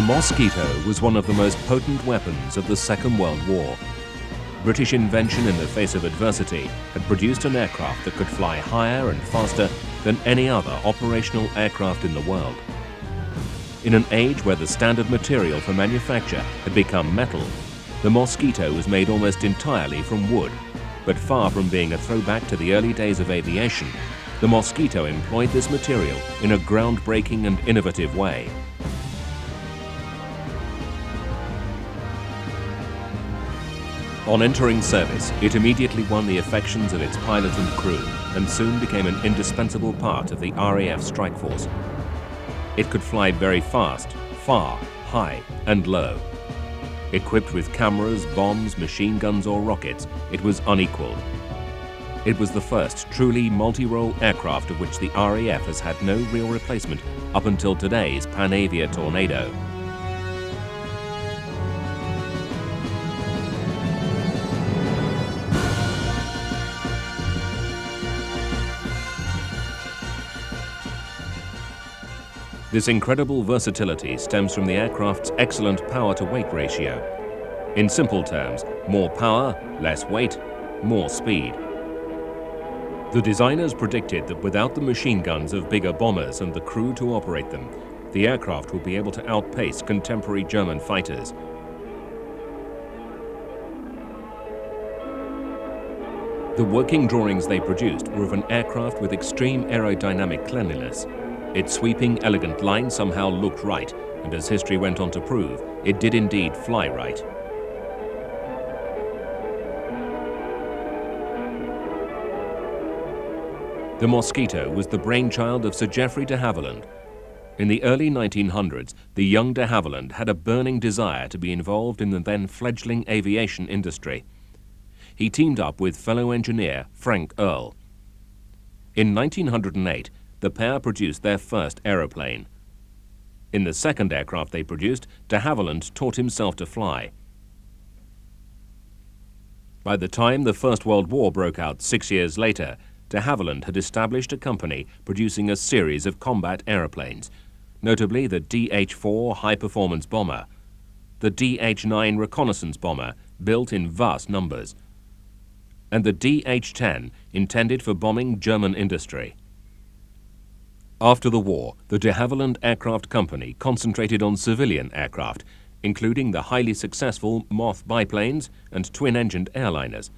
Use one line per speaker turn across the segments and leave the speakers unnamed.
Mosquito was one of the most potent weapons of the Second World War. British invention in the face of adversity had produced an aircraft that could fly higher and faster than any other operational aircraft in the world. In an age where the standard material for manufacture had become metal, the Mosquito was made almost entirely from wood. But far from being a throwback to the early days of aviation, the Mosquito employed this material in a groundbreaking and innovative way. On entering service, it immediately won the affections of its pilot and crew and soon became an indispensable part of the RAF strike force. It could fly very fast, far, high and low. Equipped with cameras, bombs, machine guns or rockets, it was unequaled. It was the first truly multi-role aircraft of which the RAF has had no real replacement up until today's Panavia Tornado. This incredible versatility stems from the aircraft's excellent power-to-weight ratio. In simple terms, more power, less weight, more speed. The designers predicted that without the machine guns of bigger bombers and the crew to operate them, the aircraft would be able to outpace contemporary German fighters. The working drawings they produced were of an aircraft with extreme aerodynamic cleanliness. Its sweeping, elegant line somehow looked right, and as history went on to prove, it did indeed fly right. The Mosquito was the brainchild of Sir Geoffrey de Havilland. In the early 1900s, the young de Havilland had a burning desire to be involved in the then fledgling aviation industry. He teamed up with fellow engineer Frank Earl. In 1908, the pair produced their first aeroplane. In the second aircraft they produced, de Havilland taught himself to fly. By the time the First World War broke out 6 years later, de Havilland had established a company producing a series of combat aeroplanes, notably the DH-4 high-performance bomber, the DH-9 reconnaissance bomber built in vast numbers, and the DH-10 intended for bombing German industry. After the war, the de Havilland Aircraft Company concentrated on civilian aircraft, including the highly successful Moth biplanes and twin-engined airliners.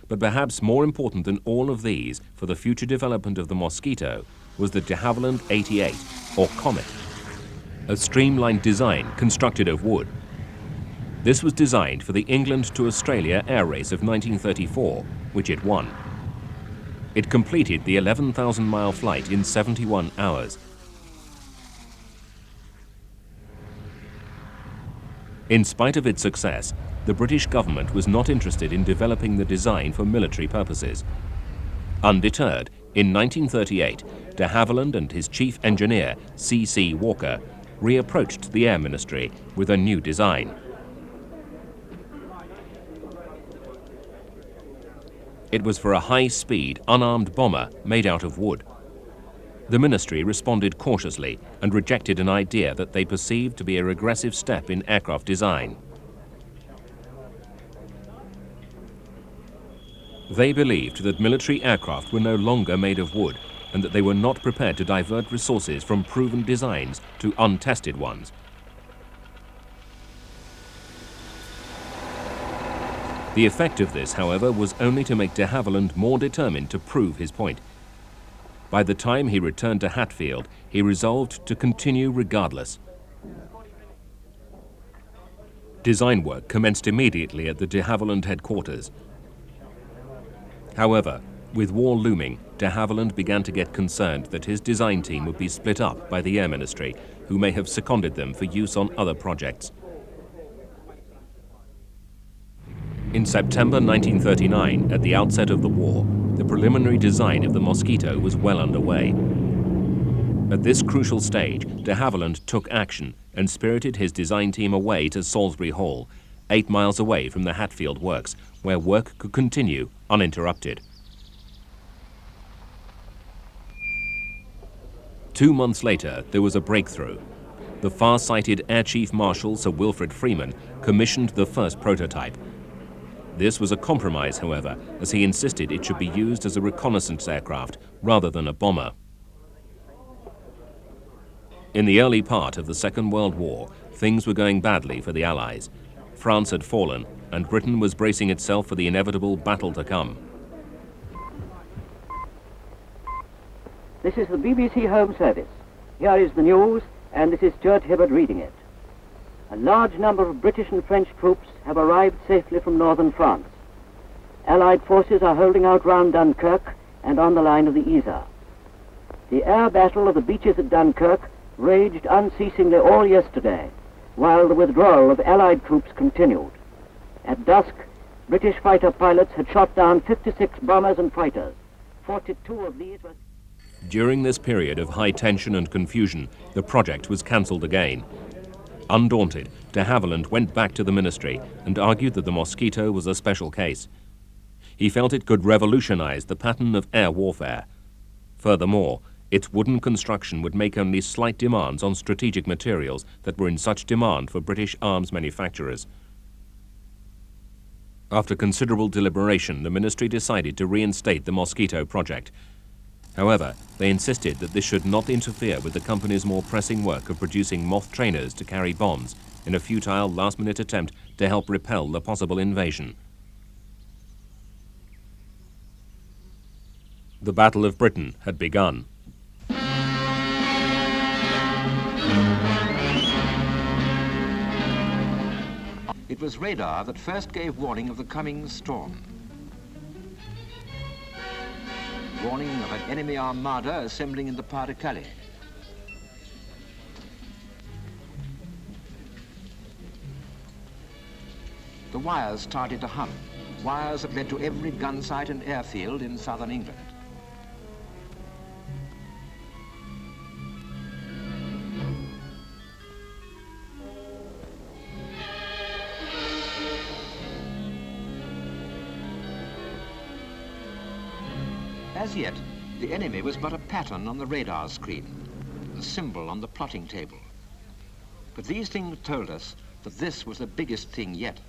But perhaps more important than all of these for the future development of the Mosquito was the de Havilland 88, or Comet, a streamlined design constructed of wood. This was designed for the England to Australia air race of 1934, which it won. It completed the 11,000-mile flight in 71 hours. In spite of its success, the British government was not interested in developing the design for military purposes. Undeterred, in 1938, de Havilland and his chief engineer, C.C. Walker, reapproached the Air Ministry with a new design. It was for a high-speed, unarmed bomber made out of wood. The ministry responded cautiously and rejected an idea that they perceived to be a regressive step in aircraft design. They believed that military aircraft were no longer made of wood and that they were not prepared to divert resources from proven designs to untested ones. The effect of this, however, was only to make de Havilland more determined to prove his point. By the time he returned to Hatfield, he resolved to continue regardless. Design work commenced immediately at the de Havilland headquarters. However, with war looming, de Havilland began to get concerned that his design team would be split up by the Air Ministry, who may have seconded them for use on other projects. In September 1939, at the outset of the war, the preliminary design of the Mosquito was well underway. At this crucial stage, de Havilland took action and spirited his design team away to Salisbury Hall, 8 miles away from the Hatfield works, where work could continue uninterrupted. 2 months later, there was a breakthrough. the far-sighted Air Chief Marshal Sir Wilfrid Freeman commissioned the first prototype. This was a compromise, however, as he insisted it should be used as a reconnaissance aircraft rather than a bomber. In the early part of the Second World War, things were going badly for the Allies. France had fallen, and Britain was bracing itself for the inevitable battle to come.
This is the BBC Home Service. Here is the news, and this is Stuart Hibbard reading it. A large number of British and French troops have arrived safely from northern France. Allied forces are holding out round Dunkirk and on the line of the Yser. The air battle of the beaches at Dunkirk raged unceasingly all yesterday, while the withdrawal of Allied troops continued. At dusk, British fighter pilots had shot down 56 bombers and fighters. 42 of these were...
During this period of high tension and confusion, the project was cancelled again. Undaunted, de Havilland went back to the ministry and argued that the Mosquito was a special case. He felt it could revolutionize the pattern of air warfare. Furthermore, its wooden construction would make only slight demands on strategic materials that were in such demand for British arms manufacturers. After considerable deliberation, the ministry decided to reinstate the Mosquito project. However, they insisted that this should not interfere with the company's more pressing work of producing moth trainers to carry bombs in a futile last-minute attempt to help repel the possible invasion. The Battle of Britain had begun.
It was radar that first gave warning of the coming storm. Warning of an enemy armada assembling in the Pas-de-Calais. The wires started to hum, wires that led to every gun site and airfield in southern England. As yet, the enemy was but a pattern on the radar screen, a symbol on the plotting table. But these things told us that this was the biggest thing yet.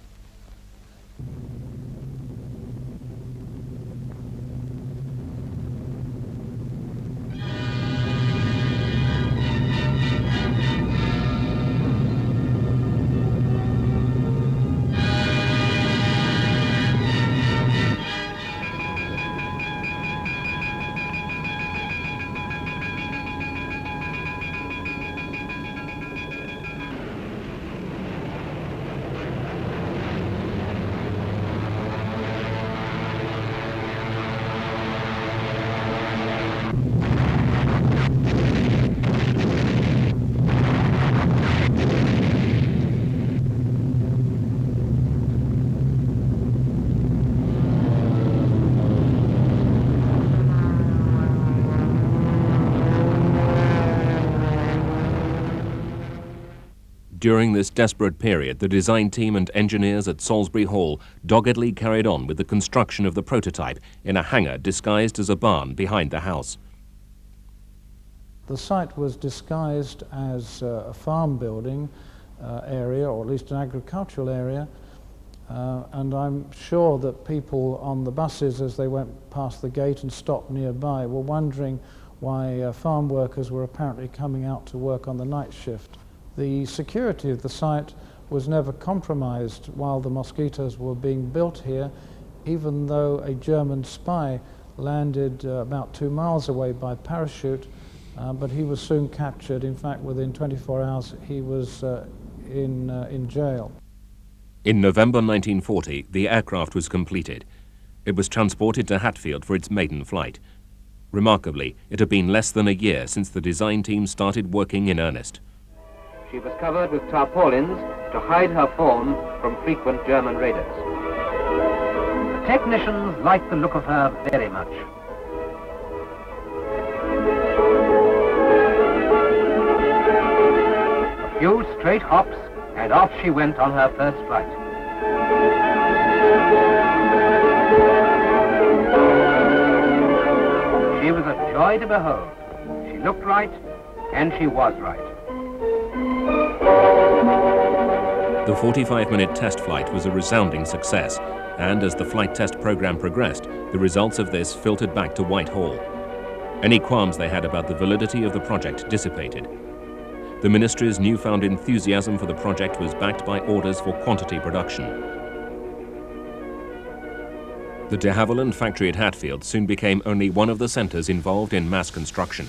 During this desperate period, the design team and engineers at Salisbury Hall doggedly carried on with the construction of the prototype in a hangar disguised as a barn behind the house.
The site was disguised as a farm building area, or at least an agricultural area, and I'm sure that people on the buses as they went past the gate and stopped nearby were wondering why farm workers were apparently coming out to work on the night shift. The security of the site was never compromised while the Mosquitoes were being built here, even though a German spy landed about 2 miles away by parachute, but he was soon captured. In fact, within 24 hours, he was in jail.
In November 1940, the aircraft was completed. It was transported to Hatfield for its maiden flight. Remarkably, it had been less than a year since the design team started working in earnest.
She was covered with tarpaulins to hide her form from frequent German raiders. The technicians liked the look of her very much. A few straight hops, and off she went on her first flight. She was a joy to behold. She looked right, and she was right.
The 45-minute test flight was a resounding success, and as the flight test program progressed, the results of this filtered back to Whitehall. Any qualms they had about the validity of the project dissipated. The ministry's newfound enthusiasm for the project was backed by orders for quantity production. The de Havilland factory at Hatfield soon became only one of the centres involved in mass construction.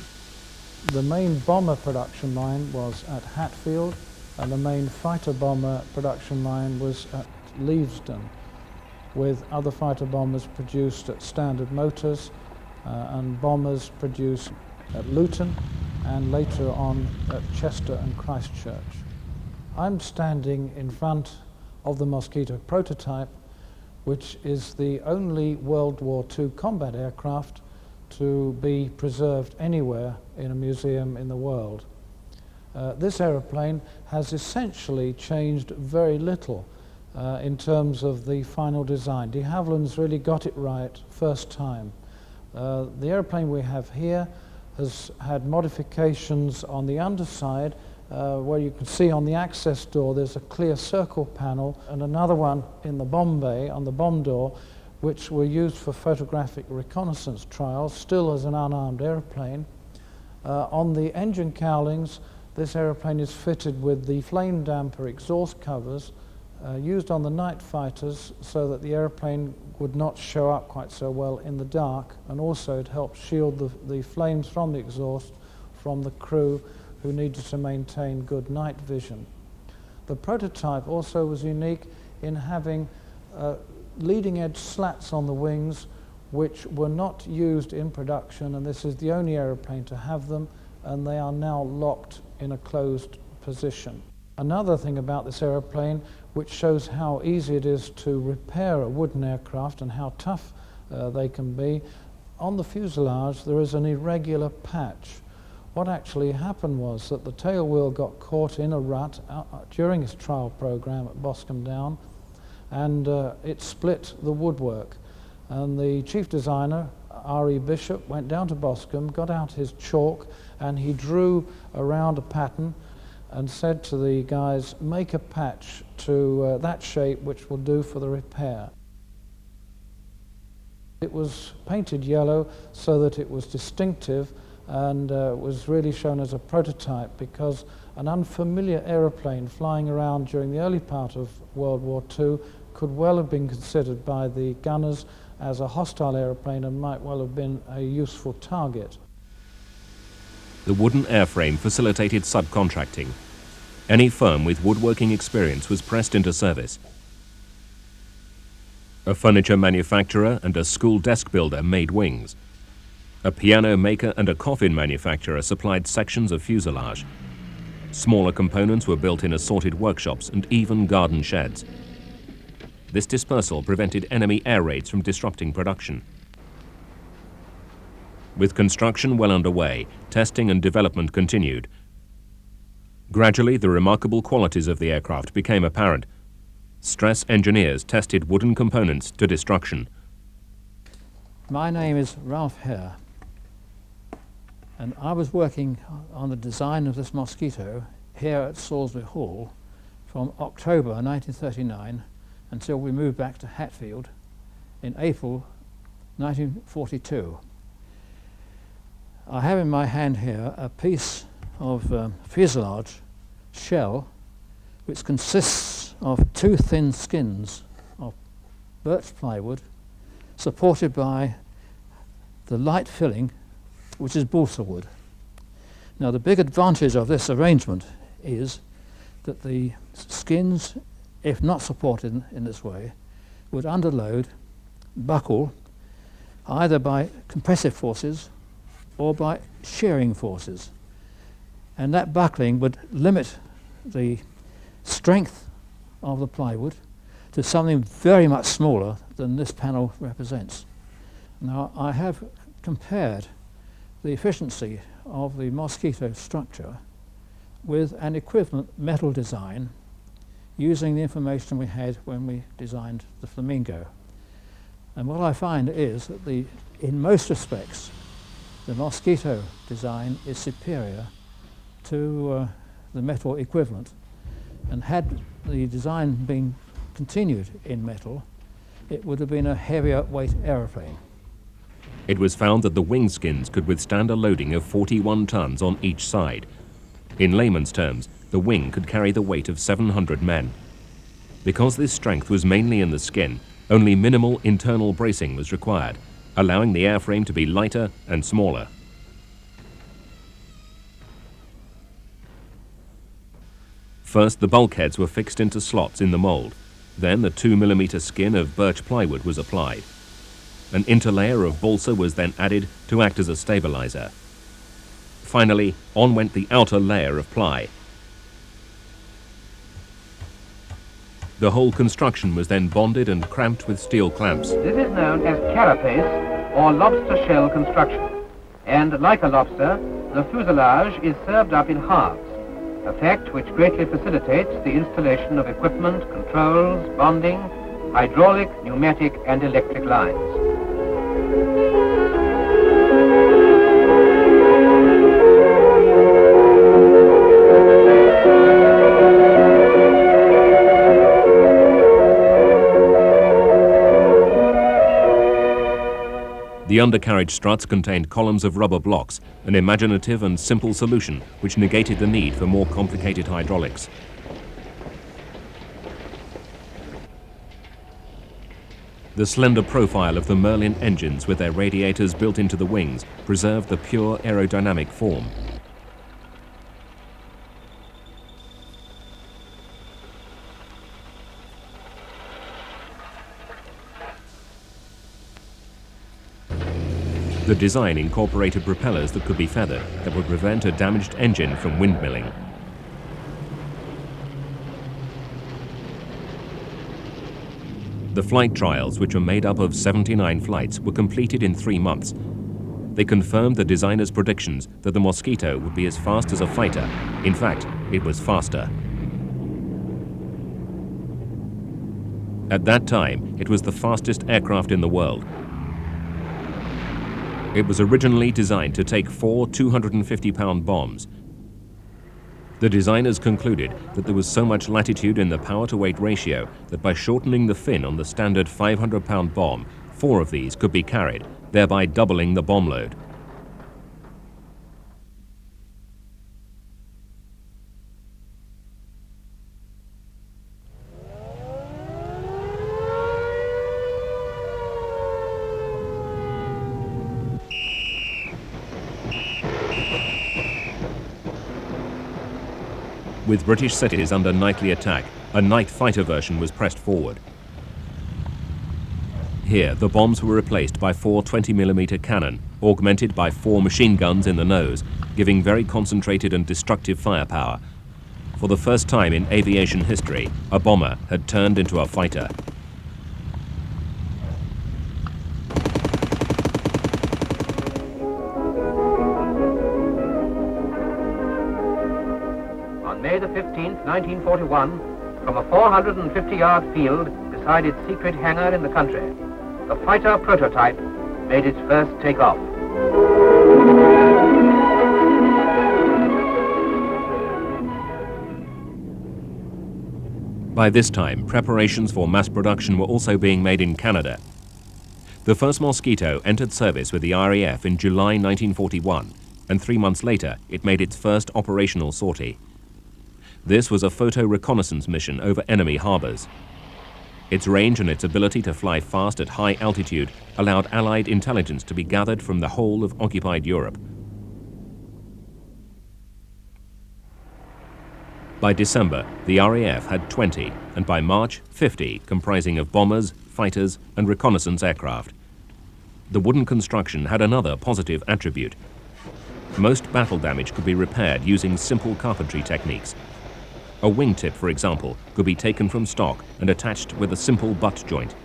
The main bomber production line was at Hatfield, and the main fighter bomber production line was at Leavesden, with other fighter bombers produced at Standard Motors and bombers produced at Luton and later on at Chester and Christchurch. I'm standing in front of the Mosquito prototype, which is the only World War II combat aircraft to be preserved anywhere in a museum in the world. This aeroplane has essentially changed very little in terms of the final design. De Havilland's really got it right first time. The aeroplane we have here has had modifications on the underside where you can see on the access door there's a clear circle panel, and another one in the bomb bay on the bomb door, which were used for photographic reconnaissance trials, still as an unarmed aeroplane. On the engine cowlings, this aeroplane is fitted with the flame damper exhaust covers used on the night fighters so that the aeroplane would not show up quite so well in the dark, and also it helps shield the flames from the exhaust from the crew who needed to maintain good night vision. The prototype also was unique in having leading edge slats on the wings which were not used in production, and this is the only aeroplane to have them, and they are now locked in a closed position. Another thing about this aeroplane, which shows how easy it is to repair a wooden aircraft and how tough they can be, on the fuselage there is an irregular patch. What actually happened was that the tail wheel got caught in a rut during its trial program at Boscombe Down, and it split the woodwork. And the chief designer, R.E. Bishop, went down to Boscombe, got out his chalk, and he drew around a pattern and said to the guys, make a patch to that shape which will do for the repair. It was painted yellow so that it was distinctive and was really shown as a prototype, because an unfamiliar aeroplane flying around during the early part of World War II could well have been considered by the gunners as a hostile aeroplane and might well have been a useful target.
The wooden airframe facilitated subcontracting. Any firm with woodworking experience was pressed into service. A furniture manufacturer and a school desk builder made wings. A piano maker and a coffin manufacturer supplied sections of fuselage. Smaller components were built in assorted workshops and even garden sheds. This dispersal prevented enemy air raids from disrupting production. With construction well underway, testing and development continued. Gradually, the remarkable qualities of the aircraft became apparent. Stress engineers tested wooden components to destruction.
My name is Ralph Hare, and I was working on the design of this Mosquito here at Salisbury Hall from October 1939 until we moved back to Hatfield in April 1942. I have in my hand here a piece of fuselage shell which consists of two thin skins of birch plywood supported by the light filling, which is balsa wood. Now, the big advantage of this arrangement is that the skins, if not supported in this way, would underload, buckle, either by compressive forces or by shearing forces. And that buckling would limit the strength of the plywood to something very much smaller than this panel represents. Now, I have compared the efficiency of the Mosquito structure with an equivalent metal design using the information we had when we designed the Flamingo. And what I find is that in most respects, the Mosquito design is superior to the metal equivalent. And had the design been continued in metal, it would have been a heavier weight aeroplane.
It was found that the wing skins could withstand a loading of 41 tons on each side. In layman's terms, the wing could carry the weight of 700 men. Because this strength was mainly in the skin, only minimal internal bracing was required, allowing the airframe to be lighter and smaller. First, the bulkheads were fixed into slots in the mold. Then the 2mm skin of birch plywood was applied. An interlayer of balsa was then added to act as a stabilizer. Finally, on went the outer layer of ply. The whole construction was then bonded and clamped with steel clamps.
This is known as carapace or lobster shell construction. And like a lobster, the fuselage is served up in halves, a fact which greatly facilitates the installation of equipment, controls, bonding, hydraulic, pneumatic and electric lines.
The undercarriage struts contained columns of rubber blocks, an imaginative and simple solution which negated the need for more complicated hydraulics. The slender profile of the Merlin engines with their radiators built into the wings preserved the pure aerodynamic form. The design incorporated propellers that could be feathered that would prevent a damaged engine from windmilling. The flight trials, which were made up of 79 flights, were completed in 3 months. They confirmed the designer's predictions that the Mosquito would be as fast as a fighter. In fact, it was faster. At that time, it was the fastest aircraft in the world. It was originally designed to take 4 250-pound bombs. The designers concluded that there was so much latitude in the power-to-weight ratio that by shortening the fin on the standard 500-pound bomb, 4 of these could be carried, thereby doubling the bomb load. With British cities under nightly attack, a night fighter version was pressed forward. Here, the bombs were replaced by 4 20mm cannon, augmented by 4 machine guns in the nose, giving very concentrated and destructive firepower. For the first time in aviation history, a bomber had turned into a fighter.
May the 15th, 1941, from a 450-yard field beside its secret hangar in the country, the fighter prototype made its first takeoff.
By this time, preparations for mass production were also being made in Canada. The first Mosquito entered service with the RAF in July 1941, and 3 months later, it made its first operational sortie. This was a photo reconnaissance mission over enemy harbors. Its range and its ability to fly fast at high altitude allowed Allied intelligence to be gathered from the whole of occupied Europe. By December, the RAF had 20, and by March, 50, comprising of bombers, fighters, and reconnaissance aircraft. The wooden construction had another positive attribute. Most battle damage could be repaired using simple carpentry techniques. A wingtip, for example, could be taken from stock and attached with a simple butt joint.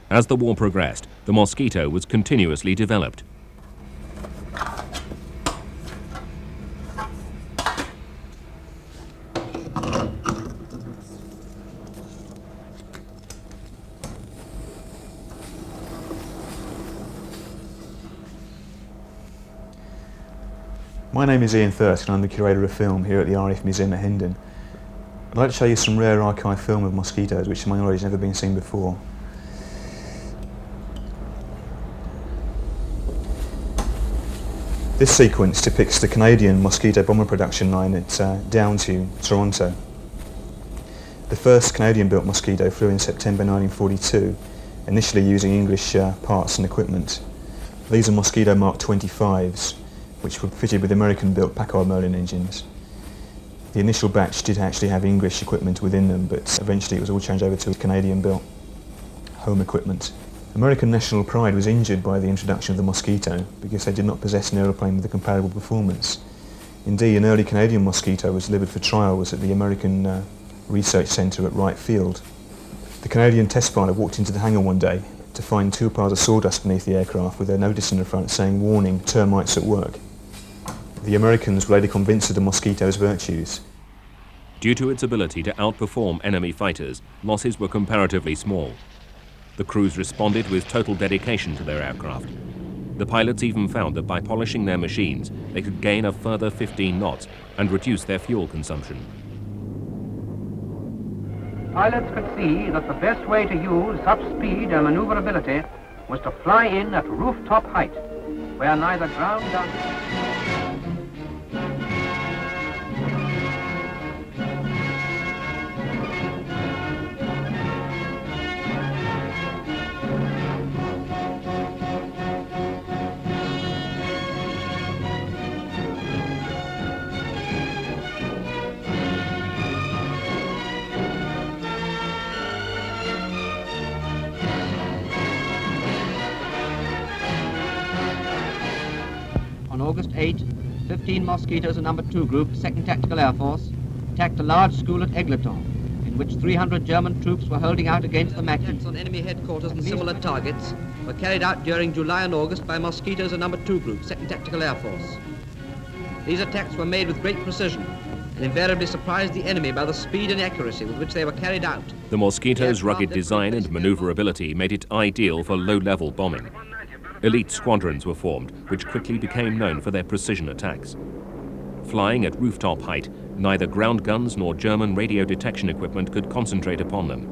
As the war progressed, the Mosquito was continuously developed.
My name is Ian Thirsk and I'm the curator of film here at the RAF Museum at Hendon. I'd like to show you some rare archive film of mosquitoes which to my knowledge has never been seen before. This sequence depicts the Canadian Mosquito bomber production line at Downtown, Toronto. The first Canadian-built Mosquito flew in September 1942, initially using English parts and equipment. These are Mosquito Mark 25s, which were fitted with American-built Packard Merlin engines. The initial batch did actually have English equipment within them, but eventually it was all changed over to Canadian-built home equipment. American national pride was injured by the introduction of the Mosquito because they did not possess an aeroplane with a comparable performance. Indeed, an early Canadian Mosquito was delivered for trials at the American Research Centre at Wright Field. The Canadian test pilot walked into the hangar one day to find 2 piles of sawdust beneath the aircraft with a notice in the front saying, "Warning, termites at work." The Americans were later convinced of the Mosquito's virtues.
Due to its ability to outperform enemy fighters, losses were comparatively small. The crews responded with total dedication to their aircraft. The pilots even found that by polishing their machines, they could gain a further 15 knots and reduce their fuel consumption.
Pilots could see that the best way to use such speed and maneuverability was to fly in at rooftop height, where neither ground guns...
On August 8, 15 Mosquitoes of No. 2 Group, 2nd Tactical Air Force, attacked a large school at Eglinton, in which 300 German troops were holding out against the Maquis. Attacks on enemy headquarters and similar targets were carried out during July and August by Mosquitoes of No. 2 Group, 2nd Tactical Air Force. These attacks were made with great precision and invariably surprised the enemy by the speed and accuracy with which they were carried out.
The Mosquito's rugged design and maneuverability made it ideal for low-level bombing. Elite squadrons were formed, which quickly became known for their precision attacks. Flying at rooftop height, neither ground guns nor German radio detection equipment could concentrate upon them.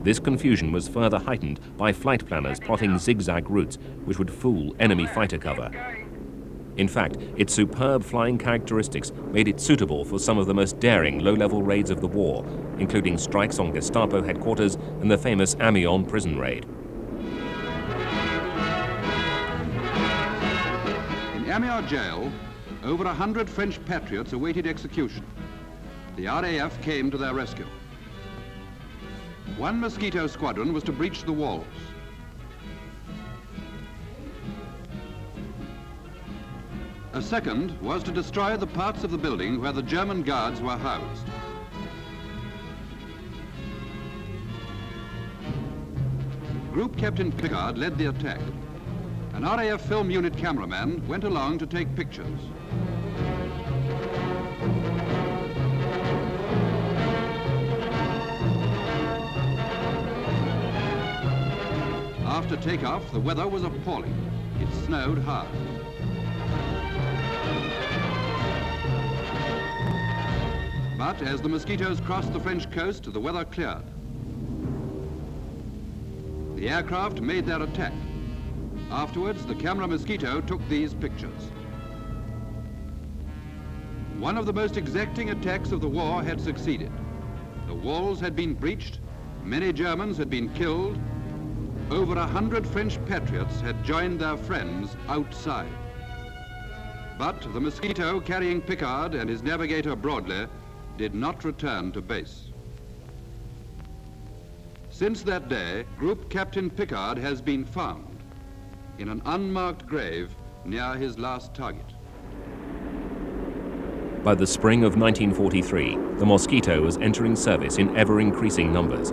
This confusion was further heightened by flight planners plotting zigzag routes which would fool enemy fighter cover. In fact, its superb flying characteristics made it suitable for some of the most daring low-level raids of the war, including strikes on Gestapo headquarters and the famous Amiens prison raid.
In Amiens jail, over 100 French patriots awaited execution. The RAF came to their rescue. One Mosquito squadron was to breach the walls. A second was to destroy the parts of the building where the German guards were housed. Group Captain Pickard led the attack. An RAF film unit cameraman went along to take pictures. After takeoff, the weather was appalling. It snowed hard. But as the Mosquitoes crossed the French coast, the weather cleared. The aircraft made their attack. Afterwards, the camera Mosquito took these pictures. One of the most exacting attacks of the war had succeeded. The walls had been breached, many Germans had been killed, over 100 French patriots had joined their friends outside. But the Mosquito, carrying Pickard and his navigator Broadley, did not return to base. Since that day, Group Captain Pickard has been found in an unmarked grave near his last target.
By the spring of 1943, the Mosquito was entering service in ever-increasing numbers.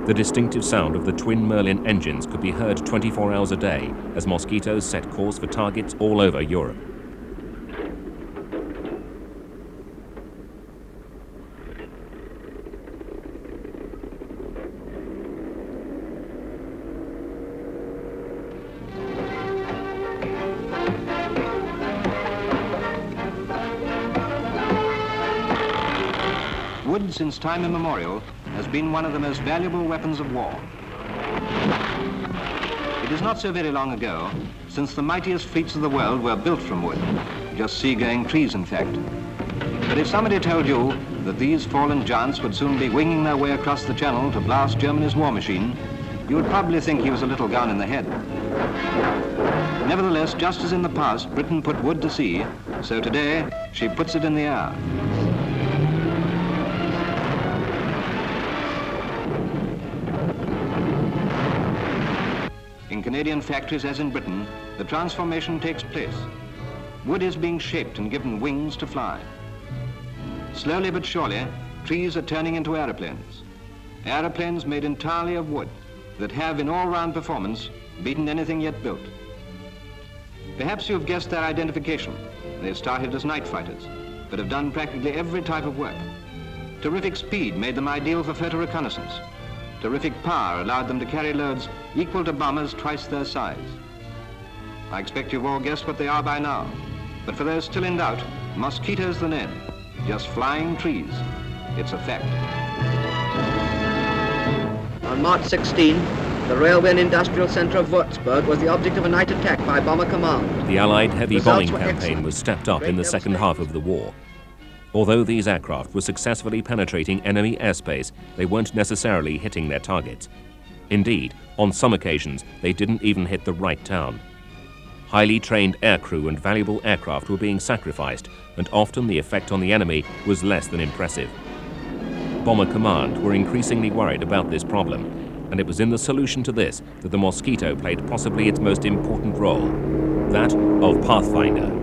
The distinctive sound of the twin Merlin engines could be heard 24 hours a day as Mosquitoes set course for targets all over Europe.
wood since time immemorial has been one of the most valuable weapons of war. It is not so very long ago since the mightiest fleets of the world were built from wood, just seagoing trees in fact. But if somebody told you that these fallen giants would soon be winging their way across the channel to blast Germany's war machine, you would probably think he was a little gone in the head. Nevertheless, just as in the past Britain put wood to sea, so today she puts it in the air. In Canadian factories, as in Britain, the transformation takes place. Wood is being shaped and given wings to fly. Slowly but surely, trees are turning into aeroplanes. Aeroplanes made entirely of wood that have, in all-round performance, beaten anything yet built. Perhaps you've guessed their identification. They started as night fighters, but have done practically every type of work. Terrific speed made them ideal for photo reconnaissance. Terrific power allowed them to carry loads equal to bombers twice their size. I expect you've all guessed what they are by now. But for those still in doubt, Mosquito's the name. Just flying trees. It's a fact.
On March 16, the railway and industrial centre of Würzburg was the object of a night attack by Bomber Command.
The Allied heavy
Results
bombing
were
campaign
excellent.
was stepped up in the second half of the war. Although these aircraft were successfully penetrating enemy airspace, they weren't necessarily hitting their targets. Indeed, on some occasions, they didn't even hit the right town. Highly trained aircrew and valuable aircraft were being sacrificed, and often the effect on the enemy was less than impressive. Bomber Command were increasingly worried about this problem, and it was in the solution to this that the Mosquito played possibly its most important role, that of pathfinder.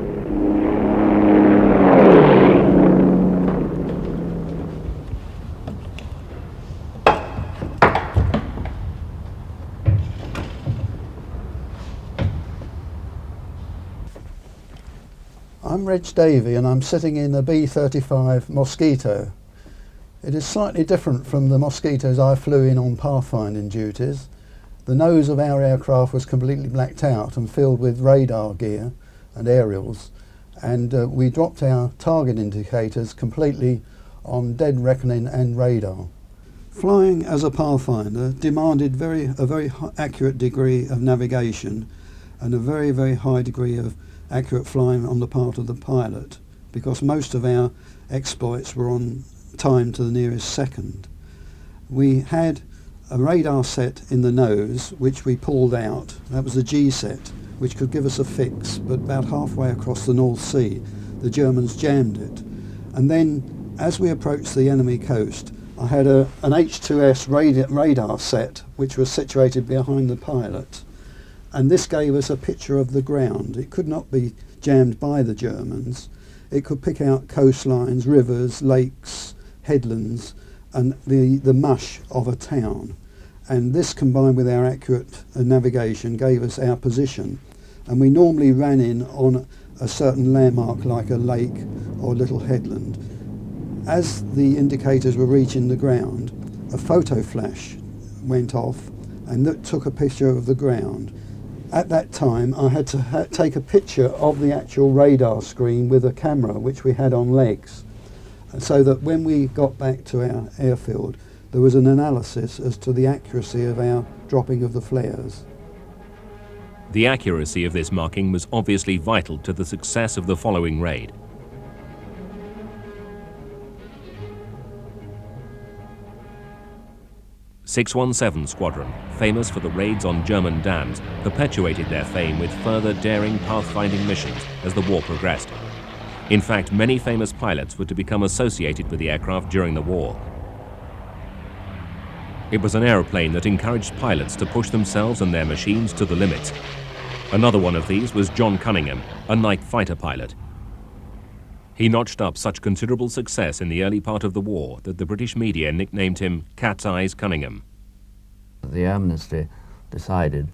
I'm Reg Davey and I'm sitting in a B-35 Mosquito. It is slightly different from the Mosquitoes I flew in on pathfinding duties. The nose of our aircraft was completely blacked out and filled with radar gear and aerials, and we dropped our target indicators completely on dead reckoning and radar. Flying as a pathfinder demanded a very accurate degree of navigation and a very, very high degree of accurate flying on the part of the pilot, because most of our exploits were on time to the nearest second. We had a radar set in the nose which we pulled out. That was the G set, which could give us a fix, but about halfway across the North Sea the Germans jammed it. And then as we approached the enemy coast, I had an H2S radar set which was situated behind the pilot. And this gave us a picture of the ground. It could not be jammed by the Germans. It could pick out coastlines, rivers, lakes, headlands, and the mush of a town. And this, combined with our accurate navigation, gave us our position. And we normally ran in on a certain landmark like a lake or a little headland. As the indicators were reaching the ground, a photo flash went off and that took a picture of the ground. At that time I had to take a picture of the actual radar screen with a camera which we had on legs, so that when we got back to our airfield there was an analysis as to the accuracy of our dropping of the flares.
The accuracy of this marking was obviously vital to the success of the following raid. .617 Squadron, famous for the raids on German dams, perpetuated their fame with further daring pathfinding missions as the war progressed. In fact, many famous pilots were to become associated with the aircraft during the war. It was an aeroplane that encouraged pilots to push themselves and their machines to the limits. Another one of these was John Cunningham, a night fighter pilot. He notched up such considerable success in the early part of the war that the British media nicknamed him Cat's Eyes Cunningham.
The Air Ministry decided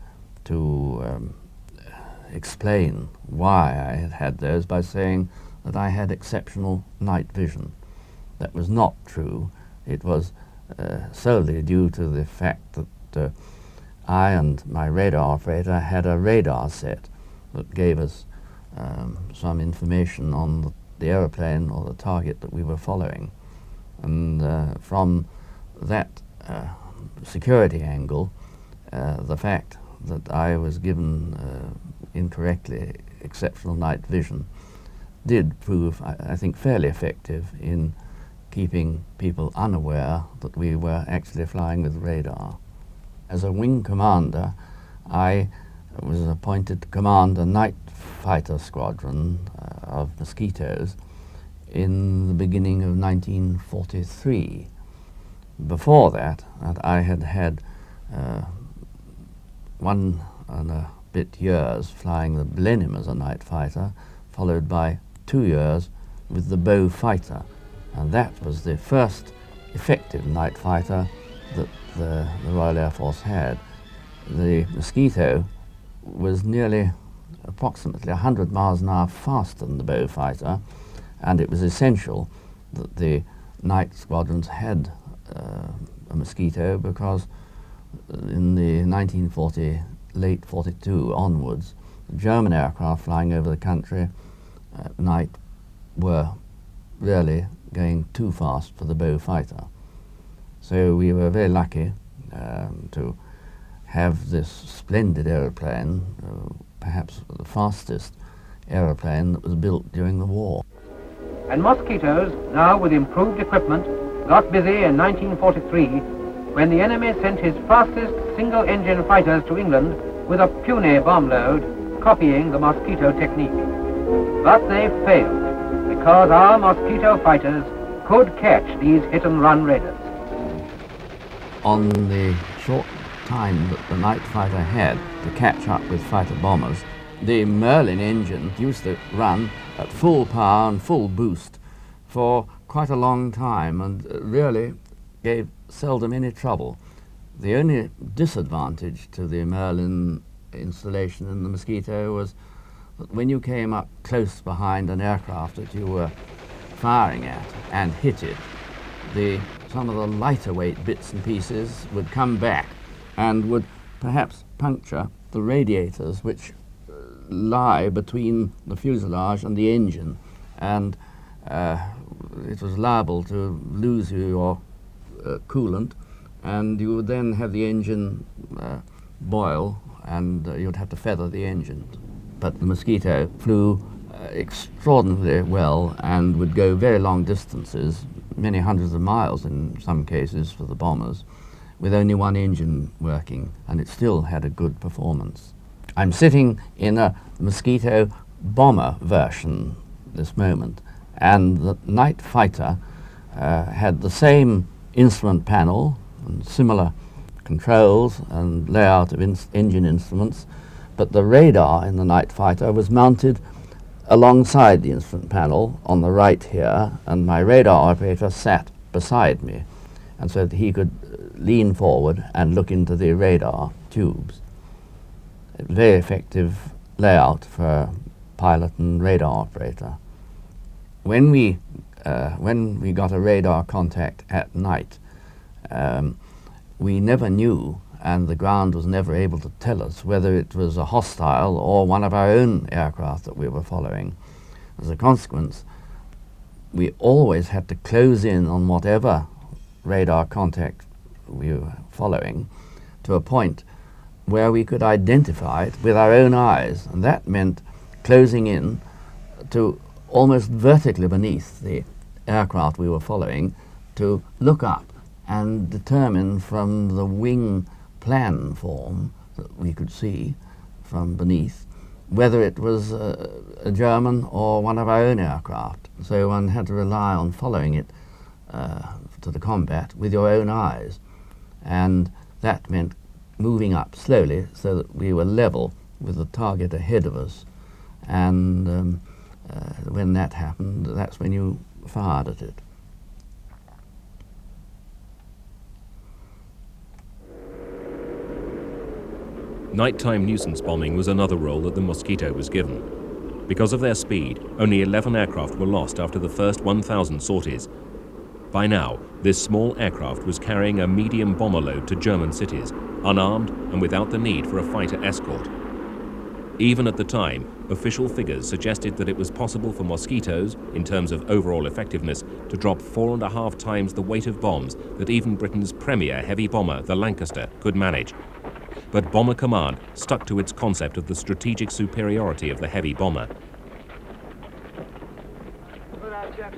to explain why I had had those by saying that I had exceptional night vision. That was not true. It was solely due to the fact that I and my radar operator had a radar set that gave us some information on the aeroplane or the target that we were following. And from that security angle, the fact that I was given incorrectly exceptional night vision did prove, I think, fairly effective in keeping people unaware that we were actually flying with radar. As a wing commander, I was appointed to command a night fighter squadron of Mosquitoes in the beginning of 1943. Before that, I had had 1 and a bit years flying the Blenheim as a night fighter, followed by 2 years with the Bow fighter. And that was the first effective night fighter that the Royal Air Force had. The Mosquito was approximately 100 miles an hour faster than the Bow fighter, and it was essential that the night squadrons had a Mosquito, because in the 1940, late 42 onwards, the German aircraft flying over the country at night were really going too fast for the Bow fighter. So we were very lucky to have this splendid aeroplane, perhaps the fastest aeroplane that was built during the war.
And Mosquitoes, now with improved equipment, got busy in 1943 when the enemy sent his fastest single-engine fighters to England with a puny bomb load, copying the Mosquito technique. But they failed, because our Mosquito fighters could catch these hit-and-run raiders.
On the short time that the night fighter had to catch up with fighter bombers, the Merlin engine used to run at full power and full boost for quite a long time, and really gave seldom any trouble. The only disadvantage to the Merlin installation in the Mosquito was that when you came up close behind an aircraft that you were firing at and hit it, some of the lighter weight bits and pieces would come back and would perhaps puncture the radiators which lie between the fuselage and the engine, and it was liable to lose your coolant, and you would then have the engine boil, and you'd have to feather the engine. But the Mosquito flew extraordinarily well and would go very long distances, many hundreds of miles in some cases for the bombers, with only one engine working, and it still had a good performance. I'm sitting in a Mosquito bomber version this moment, and the night fighter had the same instrument panel and similar controls and layout of engine instruments, but the radar in the night fighter was mounted alongside the instrument panel on the right here, and my radar operator sat beside me, and so that he could lean forward and look into the radar tubes. A very effective layout for a pilot and radar operator. When we got a radar contact at night, we never knew, and the ground was never able to tell us whether it was a hostile or one of our own aircraft that we were following. As a consequence, we always had to close in on whatever radar contact we were following to a point where we could identify it with our own eyes, and that meant closing in to almost vertically beneath the aircraft we were following to look up and determine from the wing plan form that we could see from beneath whether it was a German or one of our own aircraft. So one had to rely on following it to the combat with your own eyes, and that meant moving up slowly so that we were level with the target ahead of us, and when that happened, that's when you fired at it.
Nighttime nuisance bombing was another role that the Mosquito was given. Because of their speed, only 11 aircraft were lost after the first 1,000 sorties. By now, this small aircraft was carrying a medium bomber load to German cities, unarmed and without the need for a fighter escort. Even at the time, official figures suggested that it was possible for Mosquitoes, in terms of overall effectiveness, to drop 4.5 times the weight of bombs that even Britain's premier heavy bomber, the Lancaster, could manage. But Bomber Command stuck to its concept of the strategic superiority of the heavy bomber.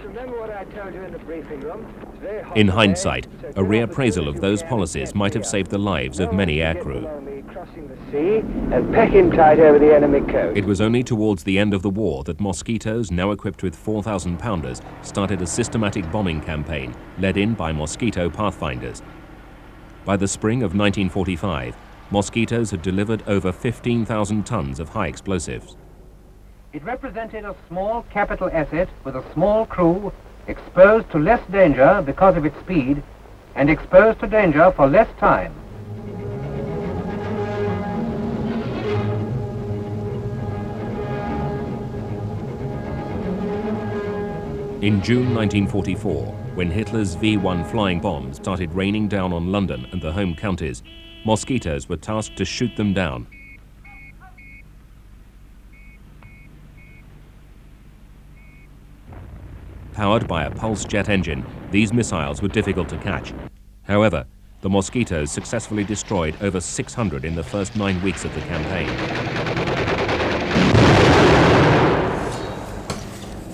Remember what I told you in the briefing room?
In hindsight, a reappraisal of those policies might have saved the lives of many aircrew.
Crossing the sea and pack him tight over the enemy coast.
It was only towards the end of the war that Mosquitoes, now equipped with 4,000-pounders, started a systematic bombing campaign led in by Mosquito pathfinders. By the spring of 1945, Mosquitoes had delivered over 15,000 tons of high explosives.
It represented a small capital asset with a small crew, exposed to less danger because of its speed, and exposed to danger for less time.
In June 1944, when Hitler's V-1 flying bombs started raining down on London and the home counties, Mosquitoes were tasked to shoot them down. Powered by a pulse jet engine, these missiles were difficult to catch. However, the Mosquitoes successfully destroyed over 600 in the first 9 weeks of the campaign.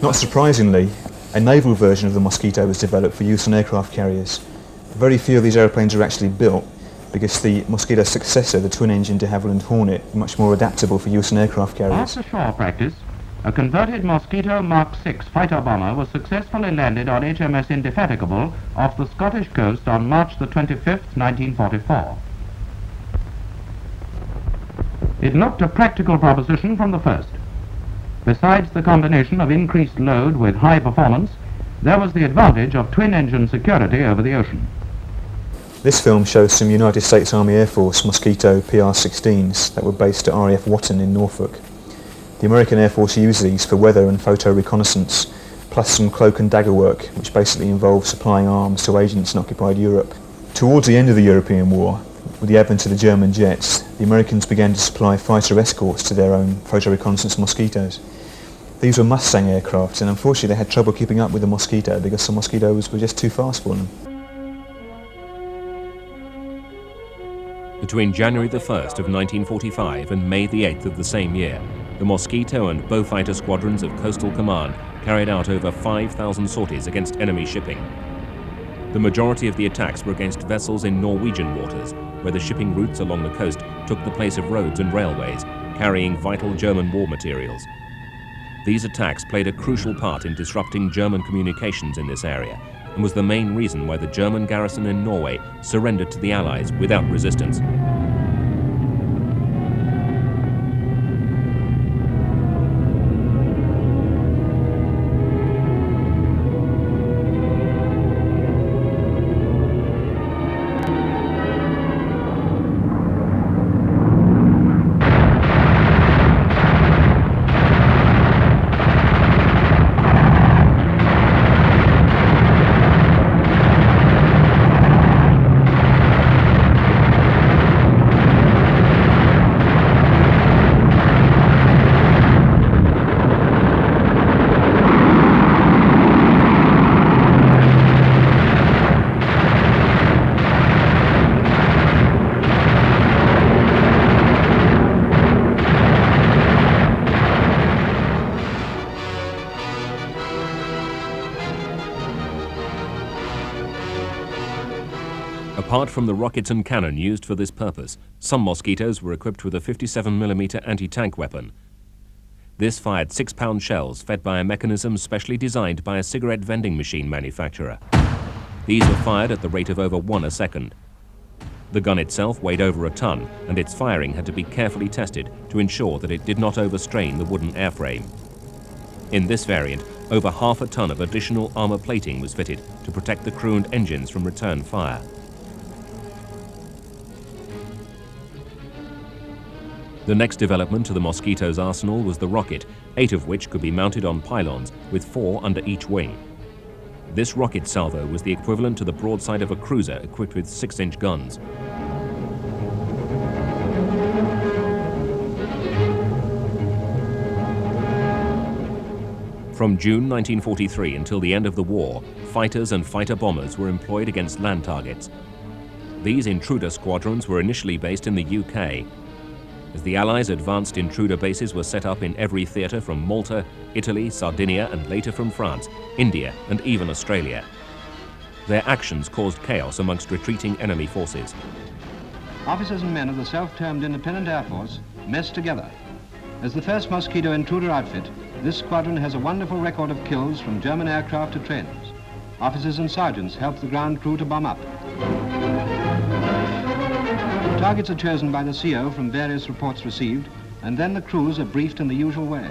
Not surprisingly, a naval version of the Mosquito was developed for use on aircraft carriers. Very few of these aeroplanes are actually built because the Mosquito's successor, the twin-engine de Havilland Hornet, is much more adaptable for use on aircraft carriers.
After shore practice, a converted Mosquito Mark VI fighter bomber was successfully landed on HMS Indefatigable off the Scottish coast on March the 25th, 1944. It looked a practical proposition from the first. Besides the combination of increased load with high performance, there was the advantage of twin-engine security over the ocean.
This film shows some United States Army Air Force Mosquito PR-16s that were based at RAF Watton in Norfolk. The American Air Force used these for weather and photo reconnaissance, plus some cloak and dagger work, which basically involved supplying arms to agents in occupied Europe. Towards the end of the European War, with the advent of the German jets, the Americans began to supply fighter escorts to their own photo reconnaissance Mosquitoes. These were Mustang aircraft, and unfortunately they had trouble keeping up with the Mosquito because the Mosquitoes were just too fast for them.
Between January the 1st of 1945 and May the 8th of the same year, the Mosquito and Beaufighter squadrons of Coastal Command carried out over 5,000 sorties against enemy shipping. The majority of the attacks were against vessels in Norwegian waters, where the shipping routes along the coast took the place of roads and railways, carrying vital German war materials. These attacks played a crucial part in disrupting German communications in this area, and was the main reason why the German garrison in Norway surrendered to the Allies without resistance. Apart from the rockets and cannon used for this purpose, some Mosquitoes were equipped with a 57mm anti-tank weapon. This fired 6-pound shells fed by a mechanism specially designed by a cigarette vending machine manufacturer. These were fired at the rate of over 1 a second. The gun itself weighed over a ton, and its firing had to be carefully tested to ensure that it did not overstrain the wooden airframe. In this variant, over half a ton of additional armor plating was fitted to protect the crew and engines from return fire. The next development to the Mosquito's arsenal was the rocket, 8 of which could be mounted on pylons, with 4 under each wing. This rocket salvo was the equivalent to the broadside of a cruiser equipped with 6-inch guns. From June 1943 until the end of the war, fighters and fighter-bombers were employed against land targets. These Intruder squadrons were initially based in the UK. As the Allies advanced, Intruder bases were set up in every theatre from Malta, Italy, Sardinia, and later from France, India, and even Australia. Their actions caused chaos amongst retreating enemy forces.
Officers and men of the self-termed Independent Air Force messed together. As the first Mosquito Intruder outfit, this squadron has a wonderful record of kills from German aircraft to trains. Officers and sergeants helped the ground crew to bomb up. Targets are chosen by the CO from various reports received, and then the crews are briefed in the usual way.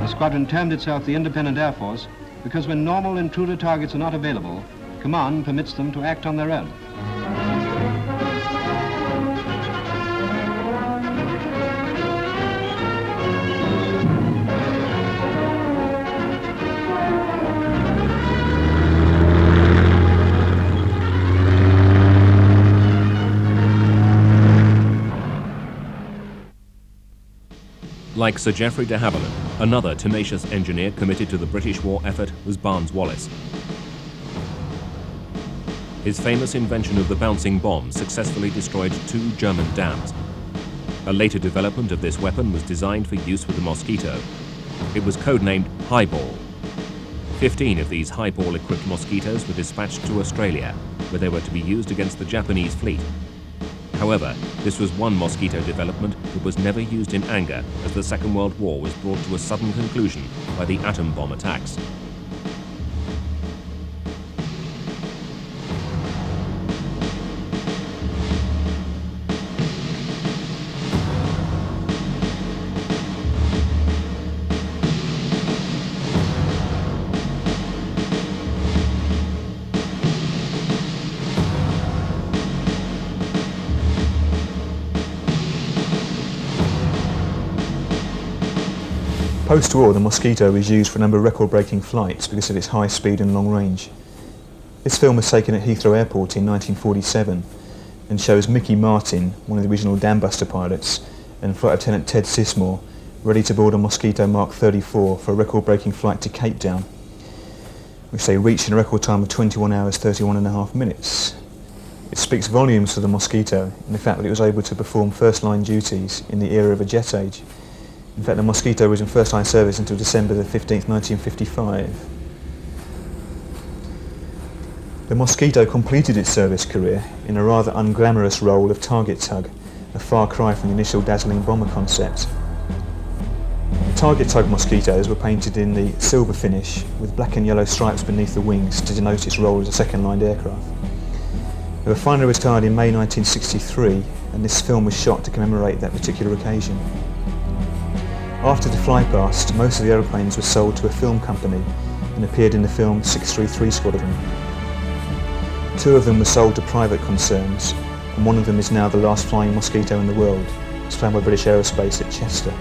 The squadron termed itself the Independent Air Force because when normal Intruder targets are not available, command permits them to act on their own.
Like Sir Geoffrey de Havilland, another tenacious engineer committed to the British war effort was Barnes Wallis. His famous invention of the bouncing bomb successfully destroyed 2 German dams. A later development of this weapon was designed for use with the Mosquito. It was codenamed Highball. 15 of these Highball-equipped Mosquitoes were dispatched to Australia, where they were to be used against the Japanese fleet. However, this was one Mosquito development that was never used in anger, as the Second World War was brought to a sudden conclusion by the atom bomb attacks.
Post-war, the Mosquito was used for a number of record-breaking flights because of its high speed and long range. This film was taken at Heathrow Airport in 1947 and shows Mickey Martin, one of the original Dambuster pilots, and Flight Lieutenant Ted Sismore ready to board a Mosquito Mark 34 for a record-breaking flight to Cape Town, which they reached in a record time of 21 hours 31.5 minutes. It speaks volumes for the Mosquito in the fact that it was able to perform first-line duties in the era of a jet age. In fact, the Mosquito was in first-line service until December the 15th, 1955. The Mosquito completed its service career in a rather unglamorous role of target tug, a far cry from the initial dazzling bomber concept. Target tug Mosquitoes were painted in the silver finish with black and yellow stripes beneath the wings to denote its role as a second-line aircraft. They were finally retired in May 1963, and this film was shot to commemorate that particular occasion. After the flypast, most of the aeroplanes were sold to a film company and appeared in the film 633 Squadron. 2 of them were sold to private concerns, and one of them is now the last flying Mosquito in the world. It's flown by British Aerospace at Chester.